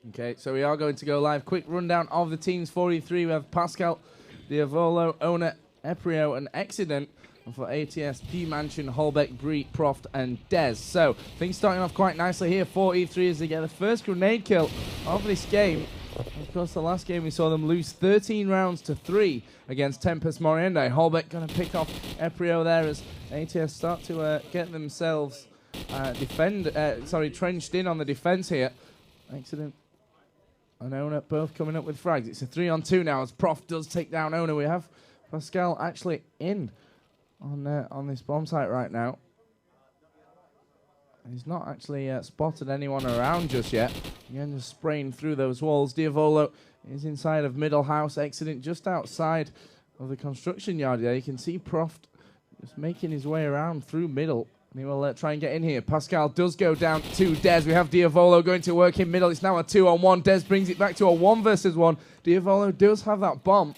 Okay, so we are going to go live. Quick rundown of the teams. 43, we have Pascal, Diavolo, Owner, Eprio, and Accident. And for ATS, P Mansion, Holbeck, Bree, Proft, and Dez. So things starting off quite nicely here. 43 as they get the first grenade kill of this game. Of course, the last game we saw them lose 13 rounds to 3 against Tempest Moriende. Holbeck going to pick off Eprio there as ATS start to get themselves trenched in on the defense here. Accident and Owner both coming up with frags. It's a 3-on-2 now as Prof does take down Owner. We have Pascal actually in on this bomb site right now. He's not actually spotted anyone around just yet. Again, just spraying through those walls. Diavolo is inside of middle house. Accident just outside of the construction yard there. You can see Proft just making his way around through middle. And he will try and get in here. Pascal does go down to Dez. We have Diavolo going to work in middle. It's now a 2-on-1. Dez brings it back to a 1 versus 1. Diavolo does have that bomb.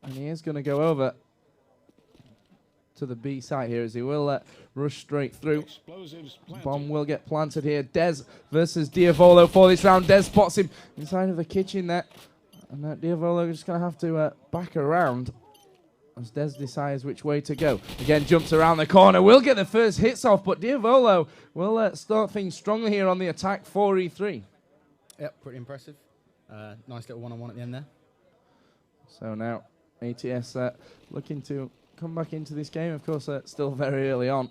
And he is going to go over to the B site here as he will rush straight through. Bomb will get planted here. Dez versus Diavolo for this round. Dez spots him inside of the kitchen there. And Diavolo is just going to have to back around as Dez decides which way to go. Again, jumps around the corner. Will get the first hits off, but Diavolo will start things strongly here on the attack. 4-3. Yep, pretty impressive. Nice little one-on-one at the end there. So now ATS looking to come back into this game. Of course, still very early on.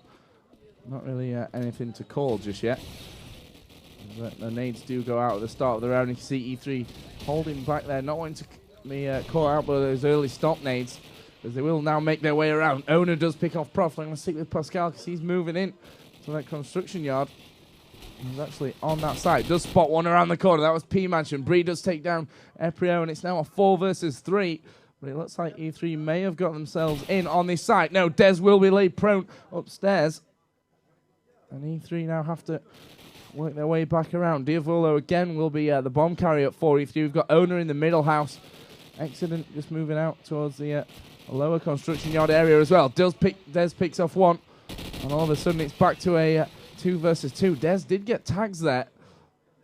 Not really anything to call just yet. But the nades do go out at the start of the round. You can see E3 holding back there, not wanting to be caught out by those early stop nades, as they will now make their way around. Owner does pick off Prof. I'm going to stick with Pascal because he's moving in to that construction yard. He's actually on that side. Does spot one around the corner. That was P Mansion. Bree does take down Eprio, and it's now a 4 versus 3. But it looks like E3 may have got themselves in on this side. No, Dez will be laid prone upstairs. And E3 now have to work their way back around. Diavolo again will be the bomb carrier at 4 E3. We've got Owner in the middle house. Accident just moving out towards the lower construction yard area as well. Dez picks off one. And all of a sudden it's back to a 2 versus 2. Dez did get tags there.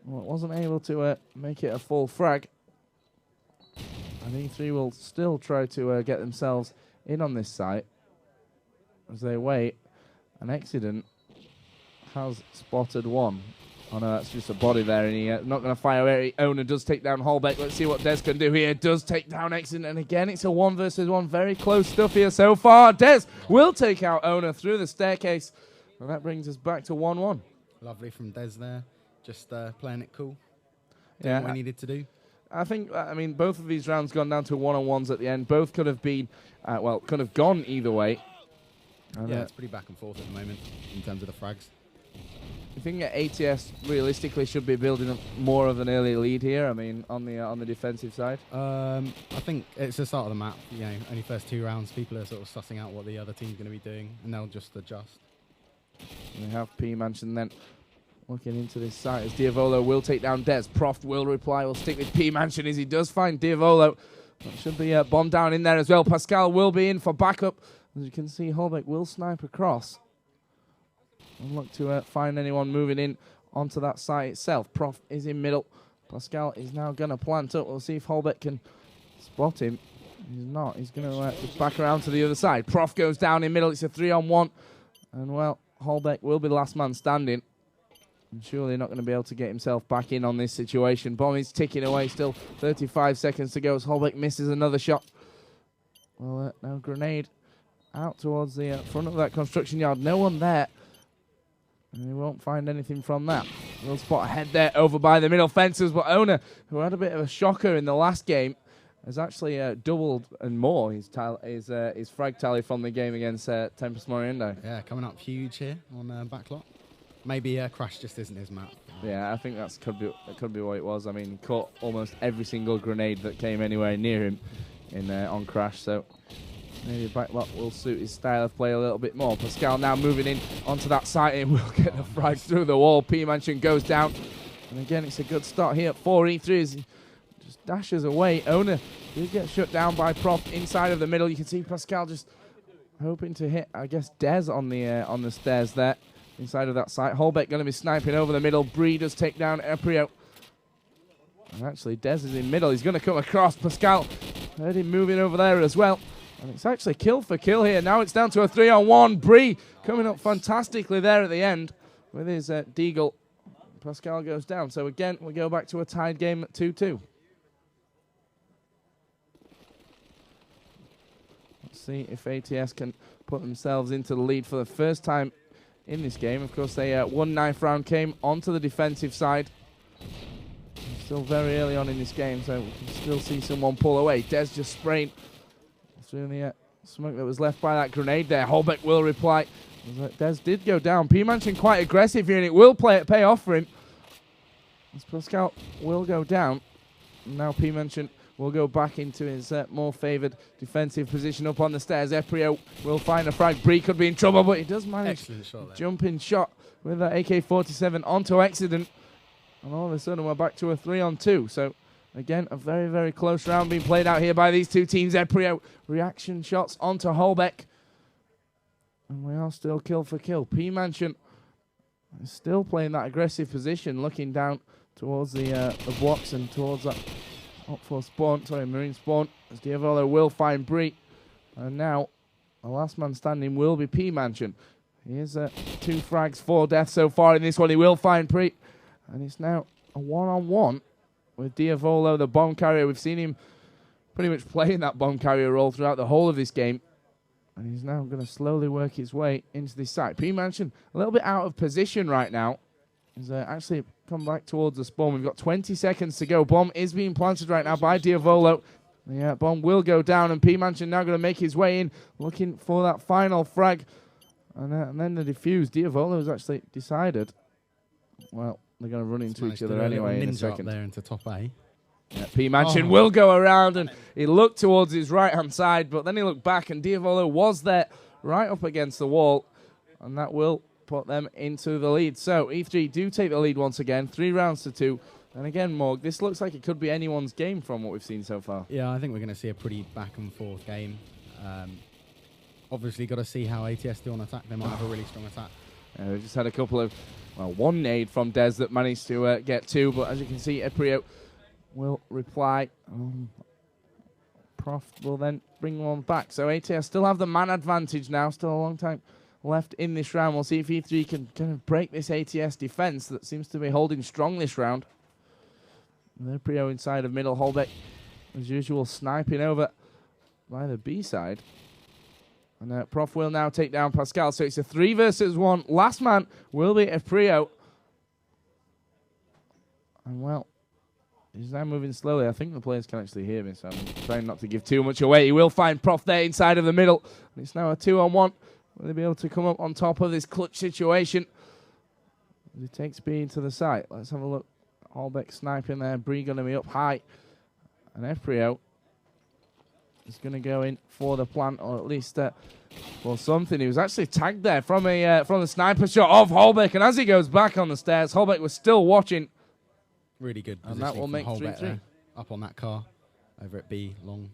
Well, wasn't able to make it a full frag. And E3 will still try to get themselves in on this site as they wait. An Accident has spotted one. Oh no, that's just a body there, and he's not going to fire where Owner does take down Holbeck. Let's see what Dez can do here. Does take down Accident, and again it's a 1 versus 1. Very close stuff here so far. Dez will take out Owner through the staircase, and that brings us back to 1-1. Lovely from Dez there, just playing it cool. Yeah, what he needed to do. I think, both of these rounds gone down to 1-on-1s at the end. Both could have been, could have gone either way. And yeah, it's pretty back and forth at the moment in terms of the frags. I think ATS realistically should be building up more of an early lead here. On the defensive side. I think it's the start of the map. You know, only first 2 rounds, people are sort of sussing out what the other team's going to be doing, and they'll just adjust. We have P Mansion then looking into this site as Diavolo will take down Dez. Proft will reply. Will stick with P Mansion as he does find Diavolo. That should be a bomb down in there as well. Pascal will be in for backup. As you can see, Holbeck will snipe across and look to find anyone moving in onto that site itself. Prof is in middle. Pascal is now going to plant up. We'll see if Holbeck can spot him. He's not. He's going to just back around to the other side. Prof goes down in middle. It's a 3-on-1. And, well, Holbeck will be the last man standing. And surely not going to be able to get himself back in on this situation. Bomb is ticking away. Still 35 seconds to go as Holbeck misses another shot. Well, now grenade out towards the front of that construction yard. No one there. And he won't find anything from that. We'll spot a head there over by the middle fences. But Owner, who had a bit of a shocker in the last game, has actually doubled and more his frag tally from the game against Tempest Moriendo. Yeah, coming up huge here on backlot. Maybe Crash just isn't his map. Yeah, I think that could be what it was. He caught almost every single grenade that came anywhere near him on Crash. So maybe backlot will suit his style of play a little bit more. Pascal now moving in onto that site and will get the frag through the wall. P Mansion goes down. And again, it's a good start here at 4-3 as he just dashes away. Owner did get shut down by Prof inside of the middle. You can see Pascal just hoping to hit, I guess, Dez on the stairs there inside of that site. Holbeck going to be sniping over the middle. Bree does take down Eprio. And actually, Des is in middle. He's going to come across. Pascal heard him moving over there as well. And it's actually kill for kill here. Now it's down to a 3-on-1. Bree coming up fantastically there at the end with his deagle. Pascal goes down. So again, we go back to a tied game at 2-2. Let's see if ATS can put themselves into the lead for the first time in this game. Of course, they won 9th round, came onto the defensive side. Still very early on in this game, so we can still see someone pull away. Des just spraying through the smoke that was left by that grenade there. Holbeck will reply. Des did go down. P-Mansion quite aggressive here, and it will pay off for him. As Pascal will go down. And now P-Mansion will go back into his more favoured defensive position up on the stairs. Eprio will find a frag. Bree could be in trouble, but he does manage jumping shot with that AK-47 onto Accident. And all of a sudden, we're back to a 3-on-2. So, again, a very, very close round being played out here by these two teams. Eprio, reaction shots onto Holbeck. And we are still kill for kill. P-Mansion is still playing that aggressive position, looking down towards the blocks and towards that up for spawn, marine spawn. As Diavolo will find Bree. And now, the last man standing will be P-Mansion. Here's 2 frags, 4 deaths so far in this one. He will find Bree. And it's now a 1-on-1 with Diavolo, the bomb carrier. We've seen him pretty much playing that bomb carrier role throughout the whole of this game. And he's now going to slowly work his way into this site. P-Mansion a little bit out of position right now. He's actually come back towards the spawn. We've got 20 seconds to go. Bomb is being planted right now by Diavolo. The bomb will go down, and P-Mansion now going to make his way in, looking for that final frag. And then the defuse. Diavolo has actually decided, well, they're going to run into each other anyway in a second. There into top A. Yeah, P-Mansion will go around, and he looked towards his right-hand side, but then he looked back, and Diavolo was there right up against the wall, and that will put them into the lead. So E3 do take the lead once again, 3-2. And again, Morg, this looks like it could be anyone's game from what we've seen so far. Yeah, I think we're going to see a pretty back-and-forth game. Obviously, got to see how ATS do on attack. They might have a really strong attack. We just had a couple of, well, one nade from Des that managed to get 2, but as you can see, Eprio will reply. Prof will then bring one back. So ATS still have the man advantage now. Still a long time left in this round. We'll see if E3 can kind of break this ATS defense that seems to be holding strong this round. And Eprio inside of middle. Holbeck, as usual, sniping over by the B side. And Prof will now take down Pascal. So it's a 3 versus 1. Last man will be Eprio. And well, he's now moving slowly. I think the players can actually hear me, so I'm trying not to give too much away. He will find Prof there inside of the middle. And it's now a 2-on-1. Will they be able to come up on top of this clutch situation? He takes B into the site. Let's have a look. Holbeck sniping there. Bree going to be up high. And Eprio is going to go in for the plant, or at least for something. He was actually tagged there from the sniper shot of Holbeck. And as he goes back on the stairs, Holbeck was still watching. Really good and that will make 3-3. Up on that car, over at B, long.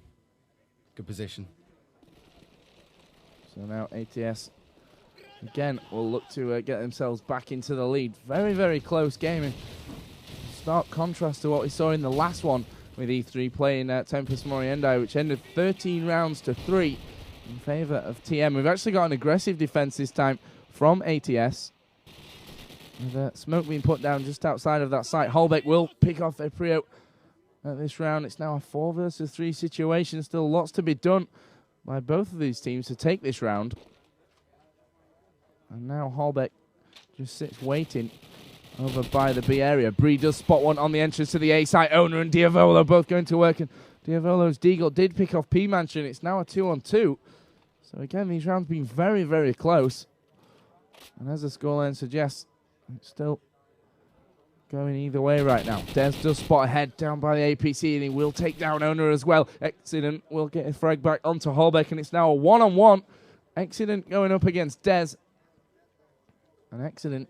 Good position. So now ATS, again, will look to get themselves back into the lead. Very, very close game. In stark contrast to what we saw in the last one with E3 playing Tempest Moriendai, which ended 13-3 in favour of TM. We've actually got an aggressive defence this time from ATS. With smoke being put down just outside of that site. Holbeck will pick off Eprio at this round. It's now a 4 versus 3 situation. Still lots to be done by both of these teams to take this round. And now Holbeck just sits waiting over by the B area. Bree does spot one on the entrance to the A site. Owner and Diavolo both going to work. And Diavolo's deagle did pick off P-Mansion. It's now a 2-on-2. So again, these rounds been very, very close. And as the scoreline suggests, it's still going either way right now. Des does spot ahead down by the APC, and he will take down Owner as well. Accident will get his frag back onto Holbeck, and it's now a 1-on-1. Accident going up against Des. An Accident,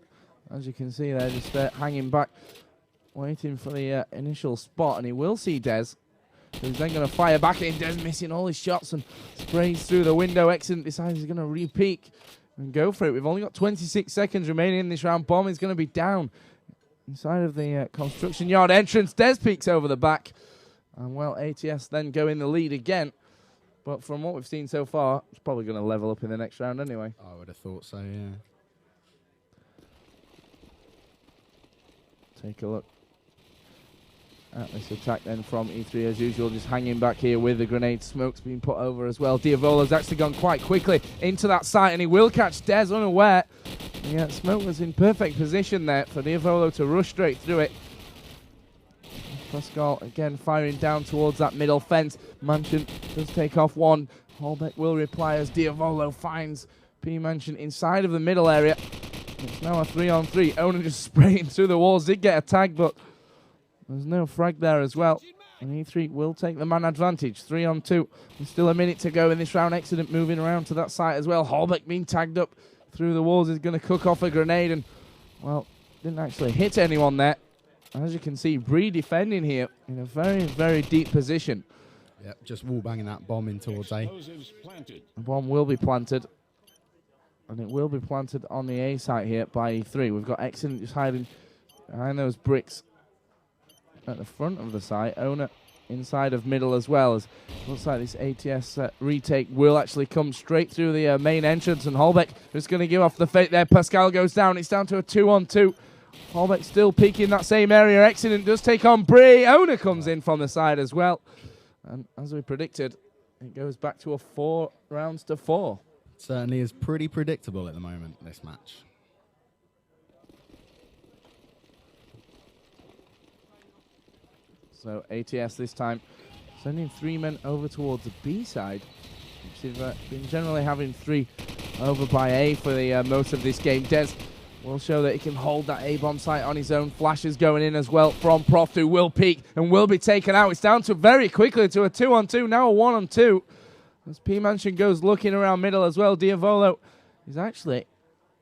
as you can see there, just hanging back, waiting for the initial spot, and he will see Des, who's then going to fire back at him. Des missing all his shots and sprays through the window. Accident decides he's going to re-peek and go for it. We've only got 26 seconds remaining in this round. Bomb is going to be down inside of the construction yard entrance. Des peeks over the back. And, well, ATS then go in the lead again. But from what we've seen so far, it's probably going to level up in the next round anyway. I would have thought so, yeah. Take a look at this attack then from E3 as usual, just hanging back here with the grenade. Smoke's been put over as well. Diavolo's actually gone quite quickly into that site and he will catch Des unaware. Yeah, Smoke was in perfect position there for Diavolo to rush straight through it. Pascal again firing down towards that middle fence. Mansion does take off one. Holbeck will reply as Diavolo finds P Mansion inside of the middle area. It's now a 3-on-3. Owner just spraying through the walls. Did get a tag, but there's no frag there as well. And E3 will take the man advantage. 3-on-2. There's still a minute to go in this round. Accident moving around to that site as well. Holbeck being tagged up through the walls is going to cook off a grenade. And, well, didn't actually hit anyone there. As you can see, Bree defending here in a very, very deep position. Yep, just wall banging that bomb in towards A. The bomb will be planted. And it will be planted on the A site here by E3. We've got Excellent just hiding behind those bricks at the front of the site. Owner inside of middle as well. As looks like this ATS retake will actually come straight through the main entrance. And Holbeck is going to give off the fate there. Pascal goes down. It's down to a 2-on-2. Holbeck still peeking that same area. Excellent does take on Bree. Owner comes in from the side as well. And as we predicted, it goes back to a 4 rounds to 4. Certainly is pretty predictable at the moment, this match. So ATS this time sending 3 men over towards the B side, which has been generally having 3 over by A for the most of this game. Des will show that he can hold that A-bomb site on his own. Flashes going in as well from Prof, who will peek and will be taken out. It's down to very quickly to a 2-on-2, now a 1-on-2. As P Mansion goes looking around middle as well. Diavolo is actually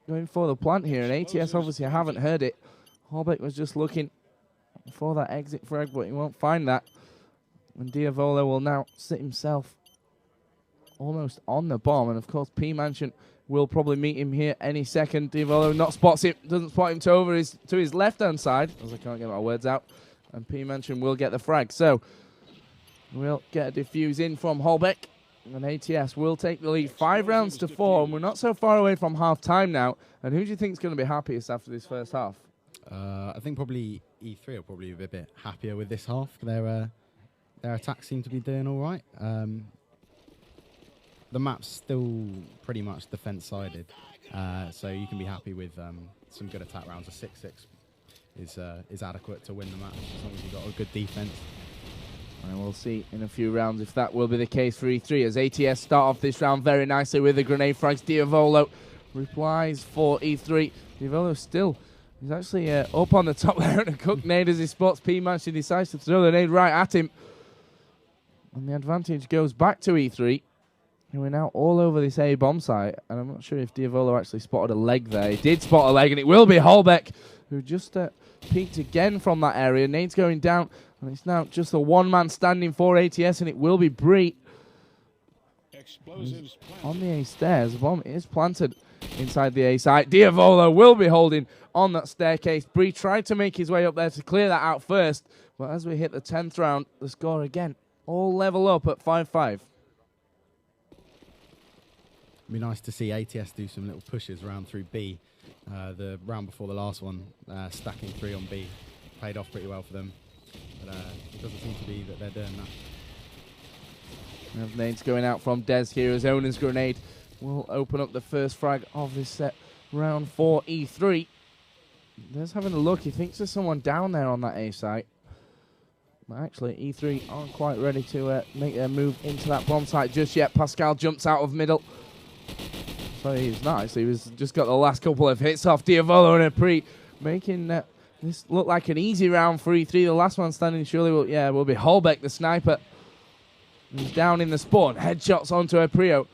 going for the plant here, and ATS obviously haven't heard it. Holbeck was just looking for that exit frag, but he won't find that. And Diavolo will now sit himself almost on the bomb, and of course P Mansion will probably meet him here any second. Diavolo doesn't spot him to his left-hand side, as I can't get my words out, and P Mansion will get the frag. So we'll get a defuse in from Holbeck. And ATS will take the lead 5 rounds to 4, and we're not so far away from half-time now. And who do you think is going to be happiest after this first half? I think probably E3 will probably be a bit happier with this half. Their attacks seem to be doing all right. The map's still pretty much defense-sided, so you can be happy with some good attack rounds. A 6-6 is adequate to win the match as long as you've got a good defense. And we'll see in a few rounds if that will be the case for E3, as ATS start off this round very nicely with the grenade frags. Diavolo replies for E3. Diavolo still is actually up on the top there, and a cook nade as he spots P Mansion. He decides to throw the nade right at him. And the advantage goes back to E3. And we're now all over this A bomb site, and I'm not sure if Diavolo actually spotted a leg there. He did spot a leg, and it will be Holbeck, who just peeked again from that area. Nade's going down, and it's now just a one-man standing for ATS, and it will be Bree. On the A stairs, the bomb is planted inside the A site. Diavolo will be holding on that staircase. Bree tried to make his way up there to clear that out first, but as we hit the 10th round, the score again, all level up at 5-5. It'd be nice to see ATS do some little pushes around through B. The round before the last one, stacking 3 on B, paid off pretty well for them. But it doesn't seem to be that they're doing that. Nades going out from Des here as Owner's grenade will open up the first frag of this set. Round 4, E3. Des having a look. He thinks there's someone down there on that A site. But actually, E3 aren't quite ready to make their move into that bomb site just yet. Pascal jumps out of middle. Sorry, he's not actually. He's just got the last couple of hits off Diavolo and Apri, making this look like an easy round for E3. The last one standing surely will be Holbeck, the sniper. He's down in the spawn. Headshots onto Aprio.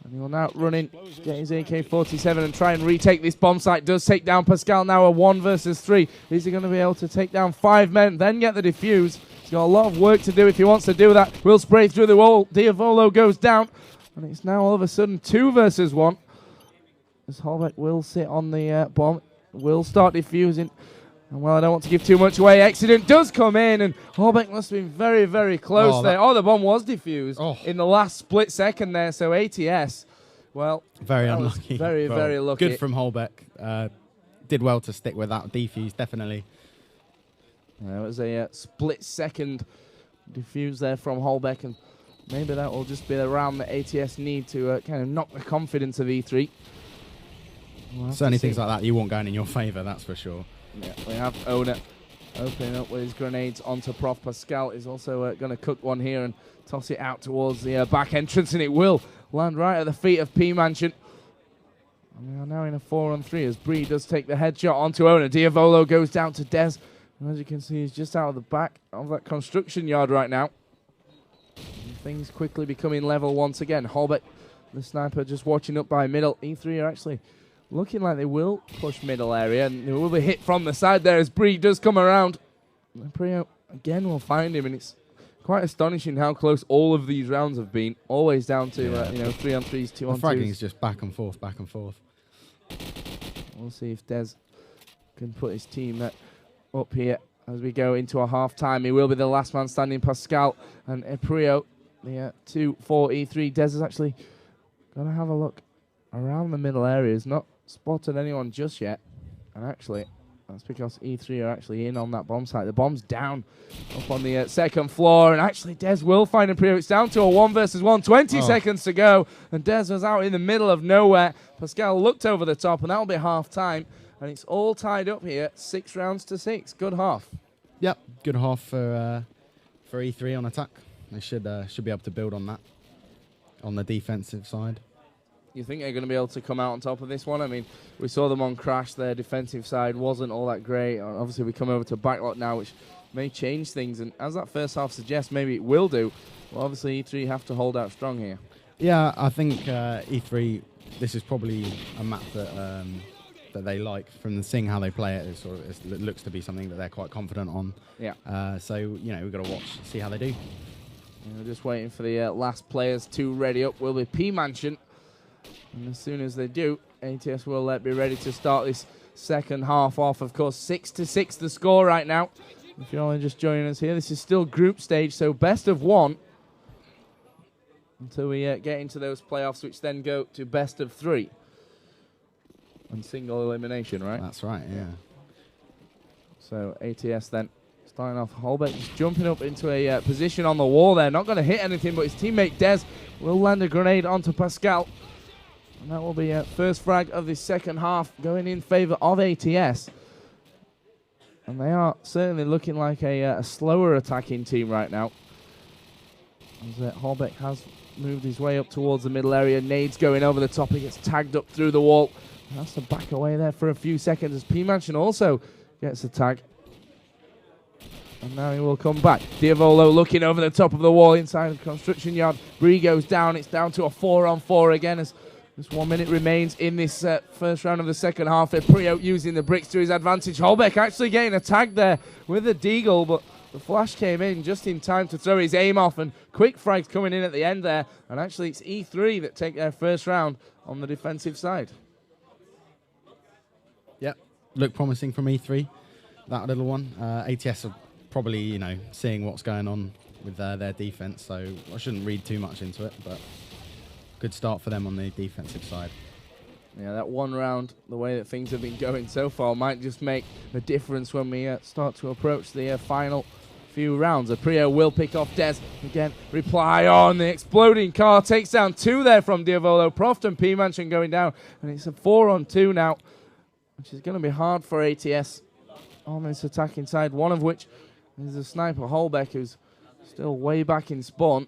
And he will now run in, get his AK-47 and try and retake this bomb site. Does take down Pascal, now a 1 versus 3. Is he going to be able to take down 5 men, then get the defuse? He's got a lot of work to do if he wants to do that. Will spray through the wall. Diavolo goes down. And it's now all of a sudden 2 versus 1. As Holbeck will sit on the bomb. Will start defusing. And well, I don't want to give too much away. Accident does come in, and Holbeck must have been very, very close there. Oh, the bomb was defused in the last split second there. So ATS, well, very unlucky. Very, very lucky. Good from Holbeck. Did well to stick with that defuse, definitely. Yeah, it was a split second defuse there from Holbeck, and maybe that will just be the round that ATS need to kind of knock the confidence of E3. Certainly things like that you want going in your favour, that's for sure. Yeah, we have Owner opening up with his grenades onto Prof. Pascal. He's also going to cook one here and toss it out towards the back entrance, and it will land right at the feet of P-Mansion. And we are now in a 4-on-3 as Bree does take the headshot onto Owner. Diavolo goes down to Dez. And as you can see, he's just out of the back of that construction yard right now. And things quickly becoming level once again. Holbeck, the sniper, just watching up by middle. E3 are actually looking like they will push middle area, and they will be hit from the side there as Bree does come around. And Prio again will find him, and it's quite astonishing how close all of these rounds have been. Always down to 3-on-3s, 2-on-2s. The fragging is just back and forth, back and forth. We'll see if Dez can put his team up here as we go into a half-time. He will be the last man standing. Pascal and Prio, the 2-4 E3. Dez is actually going to have a look around the middle area. He's not spotted anyone just yet, and actually that's because E3 are actually in on that bomb site. The bomb's down up on the second floor, and actually Dez will find a Prio. It's down to a 1 versus 1, 20 seconds to go, and Dez was out in the middle of nowhere. Pascal looked over the top, and that'll be half time, and it's all tied up here, 6 rounds to 6. Good half. Yep, good half for E3 on attack. They should be able to build on that on the defensive side. You think they're going to be able to come out on top of this one? I mean, we saw them on Crash. Their defensive side wasn't all that great. Obviously, we come over to Backlot now, which may change things. And as that first half suggests, maybe it will do. Well, obviously, E3 have to hold out strong here. Yeah, I think E3, this is probably a map that that they like. From seeing how they play it, it looks to be something that they're quite confident on. Yeah. So, we've got to watch, see how they do. We're just waiting for the last players to ready up. Will be P-Mansion. And as soon as they do, ATS will be ready to start this second half off. Of course, 6-6 the score right now. If you're only just joining us here, this is still group stage, so best of 1 until we get into those playoffs, which then go to best of 3 and single elimination, right? That's right, yeah. So ATS then starting off. Holbeck just jumping up into a position on the wall there. Not going to hit anything, but his teammate Dez will land a grenade onto Pascal. And that will be first frag of the second half going in favour of ATS. And they are certainly looking like a slower attacking team right now. As Holbeck has moved his way up towards the middle area. Nades going over the top. He gets tagged up through the wall. He has to back away there for a few seconds as P-Mansion also gets a tag. And now he will come back. Diavolo looking over the top of the wall inside the construction yard. Bree goes down. It's down to a 4-on-4 again as just 1 minute remains in this first round of the second half. Prio using the bricks to his advantage. Holbeck actually getting a tag there with a deagle, but the flash came in just in time to throw his aim off, and quick frags coming in at the end there. And actually it's E3 that take their first round on the defensive side. Yep, look promising from E3, that little one. ATS are probably, seeing what's going on with their defense, so I shouldn't read too much into it, but good start for them on the defensive side. Yeah, that one round, the way that things have been going so far, might just make a difference when we start to approach the final few rounds. Prio will pick off Dez. Again, reply on the exploding car. Takes down 2 there from Diavolo. Proft and P-Mansion going down. And it's a 4-on-2 now, which is going to be hard for ATS on this attacking side. One of which is a sniper, Holbeck, who's still way back in spawn.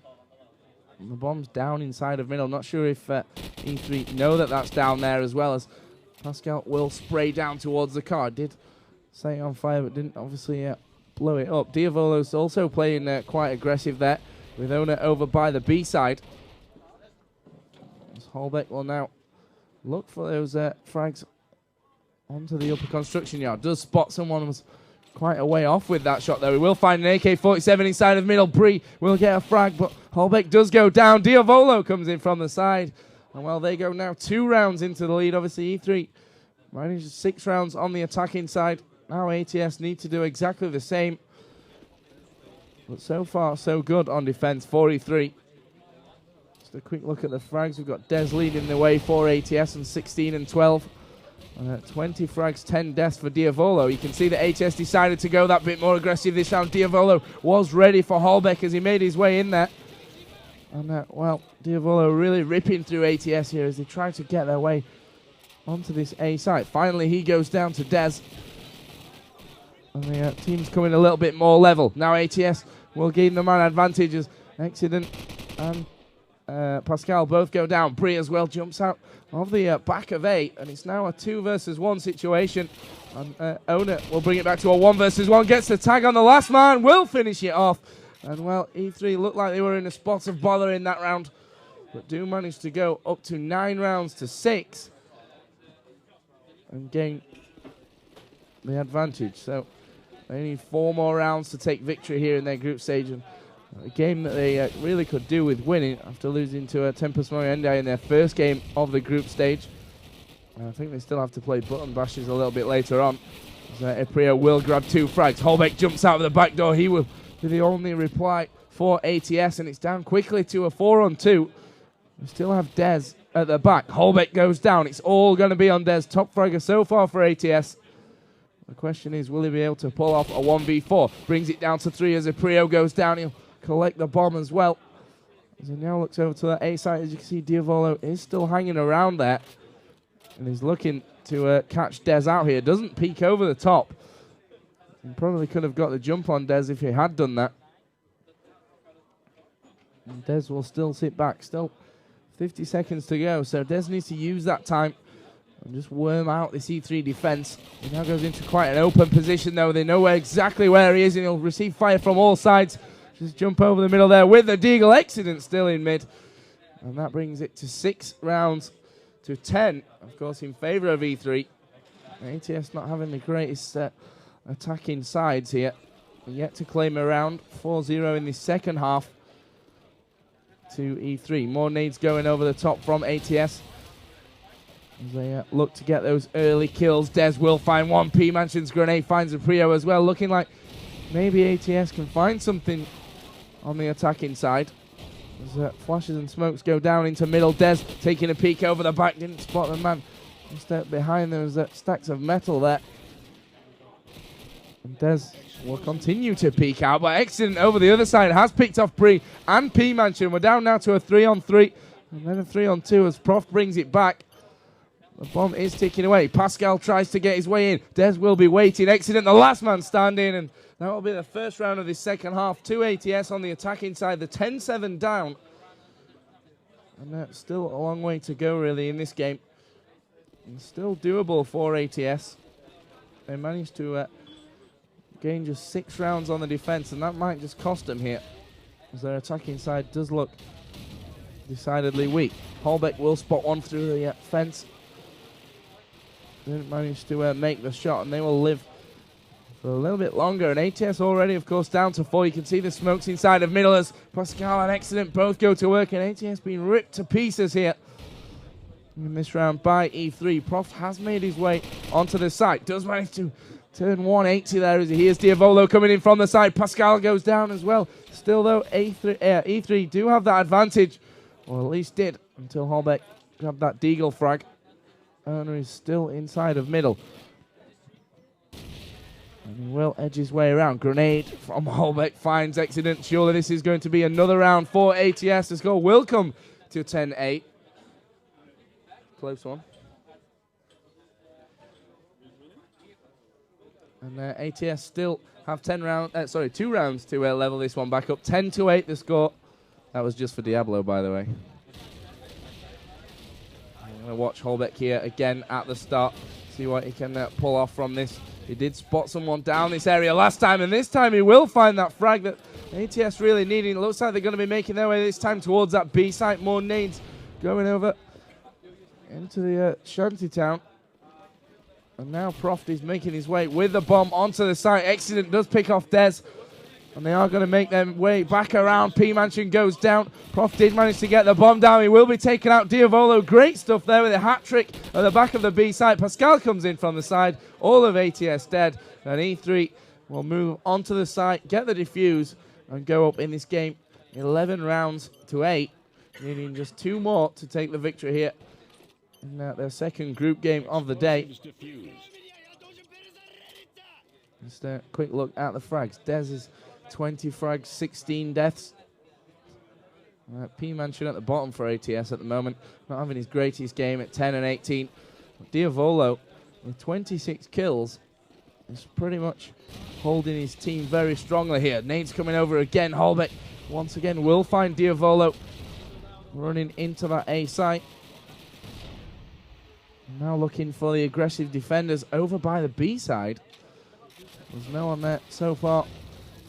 And the bomb's down inside of middle. Not sure if E3 know that that's down there, as well as Pascal will spray down towards the car. Did set it on fire, but didn't obviously blow it up. Diavolo's also playing quite aggressive there, with Owner over by the B side. As Holbeck will now look for those frags onto the upper construction yard. Does spot someone, was quite a way off with that shot, though. We will find an AK-47 inside of middle. Bree will get a frag, but Holbeck does go down. Diavolo comes in from the side. And, well, they go now 2 rounds into the lead. Obviously, E3 managed 6 rounds on the attacking side. Now ATS need to do exactly the same. But so far, so good on defense, 43. Just a quick look at the frags. We've got Des leading the way for ATS on 16 and 12. 20 frags, 10 deaths for Diavolo. You can see that ATS decided to go that bit more aggressive this round. Diavolo was ready for Holbeck as he made his way in there. And, well, Diavolo really ripping through ATS here as they try to get their way onto this A site. Finally, he goes down to Des. And the team's coming a little bit more level. Now ATS will gain the man advantage as Accident and Pascal both go down. Bree as well jumps out of the back of A, and it's now a 2 versus 1 situation. And Owner will bring it back to a 1 versus 1, gets the tag on the last man, will finish it off. And well, E3 looked like they were in a spot of bother in that round, but do manage to go up to 9 rounds to 6 and gain the advantage. So they need 4 more rounds to take victory here in their group stage, and a game that they really could do with winning after losing to Tempest Moriende in their first game of the group stage. I think they still have to play button bashes a little bit later on. Eprio will grab 2 frags. Holbeck jumps out of the back door. He will be the only reply for ATS, and it's down quickly to a 4-on-2. We still have Des at the back. Holbeck goes down. It's all going to be on Des. Top fragger so far for ATS. The question is, will he be able to pull off a 1v4? Brings it down to 3 as Eprio goes down. He'll collect the bomb as well. As he now looks over to that A site, as you can see, Diavolo is still hanging around there. And he's looking to catch Des out here. Doesn't peek over the top. He probably could have got the jump on Des if he had done that. And Des will still sit back. Still 50 seconds to go. So Des needs to use that time and just worm out this E3 defense. He now goes into quite an open position, though. They know exactly where he is, and he'll receive fire from all sides. Just jump over the middle there with the Deagle. Accident still in mid. And that brings it to 6 rounds to 10, of course, in favor of E3. ATS not having the greatest attacking sides here. Yet to claim a round. 4-0 in the second half to E3. More nades going over the top from ATS as they look to get those early kills. Des will find one. P-Mansion's grenade finds a Prio as well. Looking like maybe ATS can find something on the attacking side. As flashes and smokes go down into middle. Des taking a peek over the back. Didn't spot the man just behind those stacks of metal there. And Des will continue to peek out, but Accident over the other side has picked off Bree and P-Mansion. We're down now to a 3-on-3 and then a 3-on-2 as Prof brings it back. The bomb is ticking away. Pascal tries to get his way in. Des will be waiting. Accident, the last man standing, and that will be the first round of this second half. 2 ATS on the attacking side, the 10-7 down. And that's still a long way to go, really, in this game. And still doable for ATS. They managed to gain just 6 rounds on the defense, and that might just cost them here, as their attacking side does look decidedly weak. Holbeck will spot one through the fence. Didn't manage to make the shot, and they will live for a little bit longer. And ATS already, of course, down to 4. You can see the smokes inside of middle as Pascal and Accident both go to work, and ATS being ripped to pieces here in this round by E3. Prof has made his way onto the site. Does manage to turn 180 there as he hears Diavolo coming in from the side. Pascal goes down as well. Still, though, E3 do have that advantage, or at least did, until Holbeck grabbed that Deagle frag. Owner is still inside of middle. And he will edge his way around. Grenade from Holbeck finds Accident. Surely this is going to be another round for ATS. The score will come to 10-8. Close one. And ATS still have 2 rounds to level this one back up. 10-8 the score. That was just for Diablo, by the way. I'm going to watch Holbeck here again at the start. See what he can pull off from this. He did spot someone down this area last time, and this time he will find that frag that ATS really needing. It looks like they're going to be making their way this time towards that B site. More nades going over into the shantytown. And now Proft is making his way with the bomb onto the site. Accident does pick off Des. And they are going to make their way back around. P-Mansion goes down. Prof did manage to get the bomb down. He will be taken out. Diavolo, great stuff there with a hat trick at the back of the B side. Pascal comes in from the side. All of ATS dead. And E3 will move onto the side, get the defuse, and go up in this game 11 rounds to 8. Needing just 2 more to take the victory here in their second group game of the day. Just a quick look at the frags. Dez is 20 frags, 16 deaths. P-Mansion at the bottom for ATS at the moment. Not having his greatest game at 10 and 18. Diavolo with 26 kills is pretty much holding his team very strongly here. Nade's coming over again. Holbeck once again will find Diavolo running into that A site. Now looking for the aggressive defenders over by the B side. There's no one there so far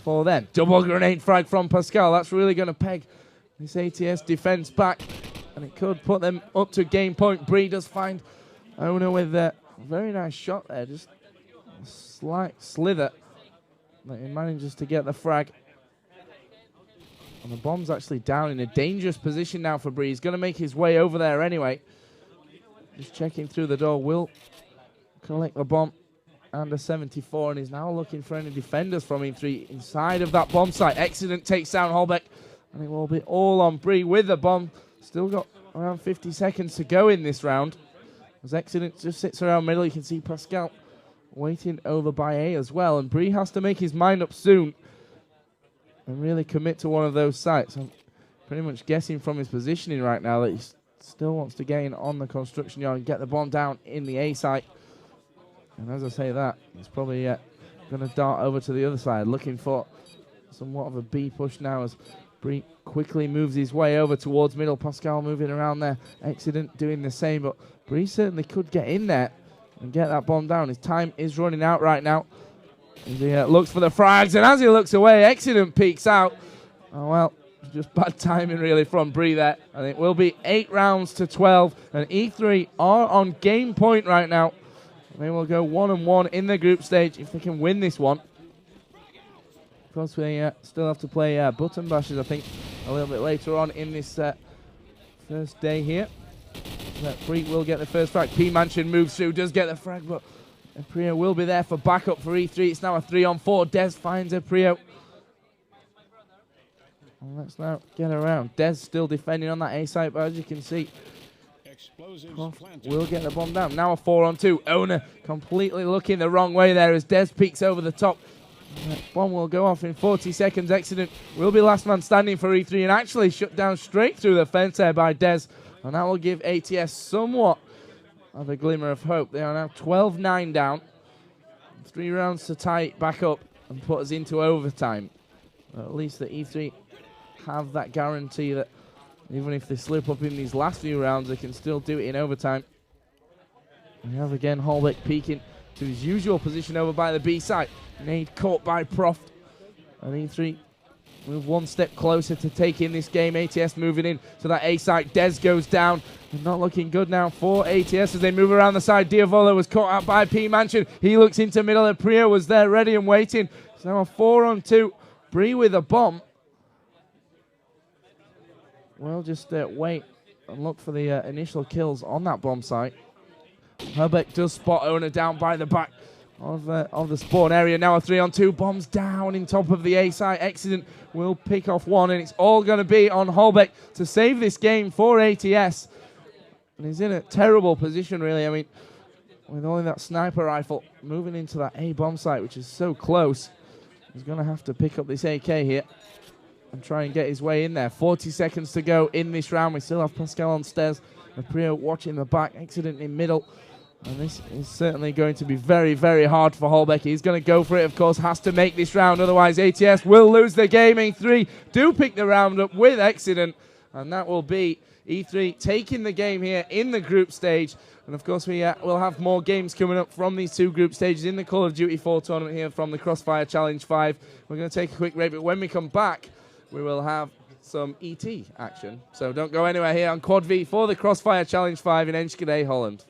for them. Double grenade frag from Pascal. That's really going to peg this ATS defense back, and it could put them up to game point. Bree does find Ona with a very nice shot there. Just a slight slither, but he manages to get the frag. And the bomb's actually down in a dangerous position now for Bree. He's going to make his way over there anyway. Just checking through the door. Will collect the bomb and a 74, and he's now looking for any defenders from E3 inside of that bomb site. Accident takes down Holbeck, and it will be all on Bree with the bomb. Still got around 50 seconds to go in this round. As Accident just sits around middle, you can see Pascal waiting over by A as well, and Bree has to make his mind up soon and really commit to one of those sites. I'm pretty much guessing from his positioning right now that he still wants to gain on the construction yard and get the bomb down in the A site. And as I say that, he's probably going to dart over to the other side, looking for somewhat of a B push now as Bree quickly moves his way over towards middle. Pascal moving around there. Accident doing the same, but Bree certainly could get in there and get that bomb down. His time is running out right now. As he looks for the frags, and as he looks away, Accident peeks out. Oh, well, just bad timing really from Bree there. And it will be 8 rounds to 12, and E3 are on game point right now. They will go 1-1 in the group stage if they can win this one. Of course, we still have to play button bashes, I think, a little bit later on in this first day here. Bree will get the first frag. P-Mansion moves through, does get the frag, but Aprio will be there for backup for E3. It's now a 3-on-4. Dez finds Aprio. Let's now get around. Dez still defending on that A site, but as you can see, Croft will get the bomb down. Now a 4-on-2. Ona completely looking the wrong way there as Dez peeks over the top. That bomb will go off in 40 seconds. Accident will be last man standing for E3 and actually shut down straight through the fence there by Dez. And that will give ATS somewhat of a glimmer of hope. They are now 12-9 down. 3 rounds to tie it back up and put us into overtime. But at least the E3 have that guarantee that even if they slip up in these last few rounds, they can still do it in overtime. We have again Holbeck peeking to his usual position over by the B side. Nade caught by Proft. And E3 move one step closer to taking this game. ATS moving in to that A side. Dez goes down. And not looking good now for ATS as they move around the side. Diavolo was caught out by P-Mansion. He looks into middle and Priya was there ready and waiting. So now a 4-on-2. Bree with a bomb. We'll just wait and look for the initial kills on that bomb site. Herbeck does spot Ona down by the back of the spawn area. Now a 3-on-2. Bombs down in top of the A site. Accident will pick off one, and it's all going to be on Holbeck to save this game for ATS. And he's in a terrible position, really. I mean, with only that sniper rifle moving into that A bomb site, which is so close, he's going to have to pick up this AK here and try and get his way in there. 40 seconds to go in this round. We still have Pascal on stairs. Aprio watching the back. Accident in middle. And this is certainly going to be very, very hard for Holbeck. He's going to go for it, of course. Has to make this round. Otherwise, ATS will lose the game. E3 do pick the round up with Accident. And that will be E3 taking the game here in the group stage. And, of course, we will have more games coming up from these 2 group stages in the Call of Duty 4 tournament here from the Crossfire Challenge 5. We're going to take a quick break, but when we come back, we will have some ET action. So don't go anywhere here on Quad V for the Crossfire Challenge 5 in Enschede, Holland.